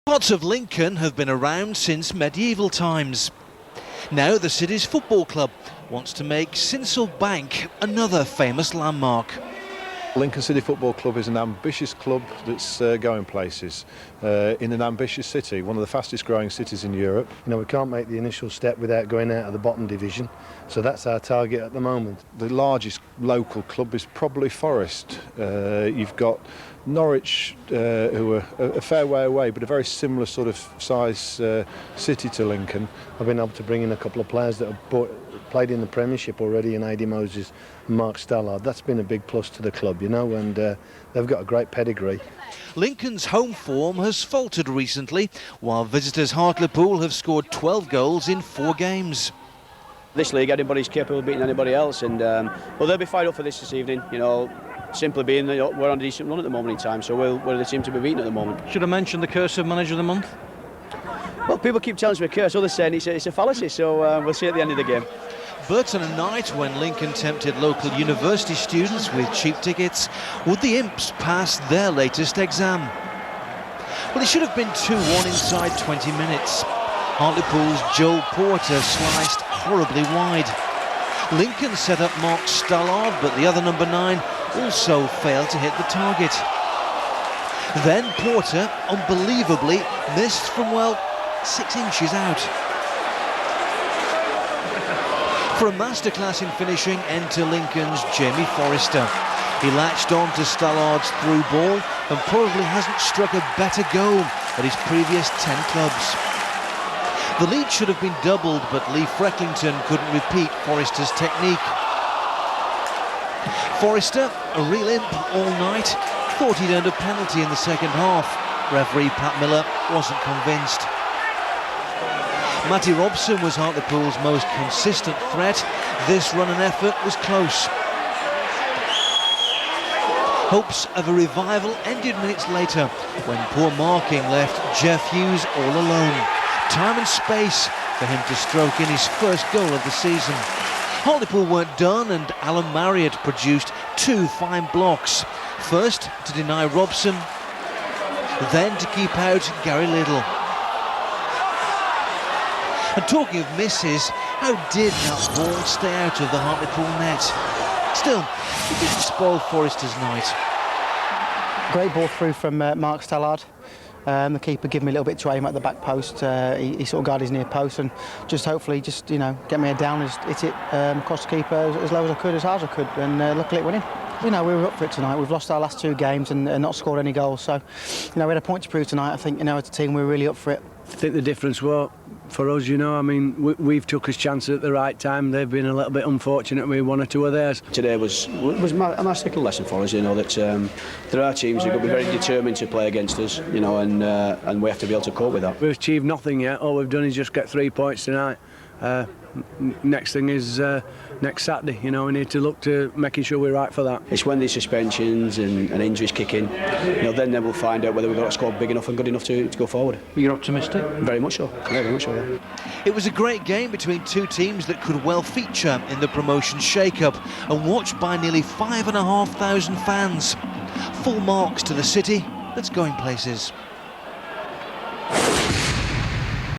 Parts of Lincoln have been around since medieval times. Now the city's football club wants to make Sinsel Bank another famous landmark. Lincoln City Football Club is an ambitious club that's going places in an ambitious city, one of the fastest growing cities in Europe. You know, we can't make the initial step without going out of the bottom division, so that's our target at the moment. The largest local club is probably Forest. You've got Norwich, who are a fair way away, but a very similar sort of size city to Lincoln. I've been able to bring in a couple of players that have played in the Premiership already, in Adi Moses and Mark Stallard. That's been a big plus to the club, you know, and they've got a great pedigree. Lincoln's home form has faltered recently, while visitors Hartlepool have scored 12 goals in 4 games. This league, anybody's capable of beating anybody else, and well, they'll be fired up for this evening, you know. Simply being that we're on a decent run at the moment in time, so we're the team to be beaten at the moment. Should I mention the curse of Manager of the Month? Well, people keep telling us we're cursed, others saying it's a fallacy, so we'll see at the end of the game. Burton a night when Lincoln tempted local university students with cheap tickets. Would the Imps pass their latest exam? Well, it should have been 2-1 inside 20 minutes. Hartlepool's Joel Porter sliced horribly wide. Lincoln set up Mark Stallard, but the other number 9 also failed to hit the target. Then Porter, unbelievably, missed from, well, 6 inches out. For a masterclass in finishing, enter Lincoln's Jamie Forrester. He latched on to Stallard's through ball and probably hasn't struck a better goal at his previous 10 clubs. The lead should have been doubled, but Lee Frecklington couldn't repeat Forrester's technique. Forrester, a real imp all night, thought he'd earned a penalty in the second half. Referee Pat Miller wasn't convinced. Matty Robson was Hartlepool's most consistent threat. This run and effort was close. Hopes of a revival ended minutes later when poor marking left Jeff Hughes all alone. Time and space for him to stroke in his first goal of the season. Hartlepool weren't done, and Alan Marriott produced 2 fine blocks. First to deny Robson, then to keep out Gary Liddell. And talking of misses, how did that ball stay out of the Hartlepool net? Still, it didn't spoil Forrester's night. Great ball through from Mark Stallard. The keeper gave me a little bit to aim at the back post. He sort of guarded his near post and just hopefully you know, get me head down and hit it across the keeper as low as I could, as hard as I could, and luckily it went in. You know, we were up for it tonight. We've lost our last 2 games and not scored any goals, so you know, we had a point to prove tonight. I think, you know, as a team we were really up for it. I think the difference was for us, you know, I mean, we've took us chances at the right time. They've been a little bit unfortunate with 1 or 2 of theirs. Today was a masterful lesson for us, you know, that there are teams who could be very determined to play against us, you know, and we have to be able to cope with that. We've achieved nothing yet. All we've done is just get 3 points tonight. Next thing is next Saturday, you know, we need to look to making sure we're right for that. It's when these suspensions and injuries kick in, you know, then we'll find out whether we've got a squad big enough and good enough to go forward. You're optimistic? Very much so, very much so, yeah. It was a great game between 2 teams that could well feature in the promotion shake-up and watched by nearly 5,500 fans. Full marks to the city that's going places.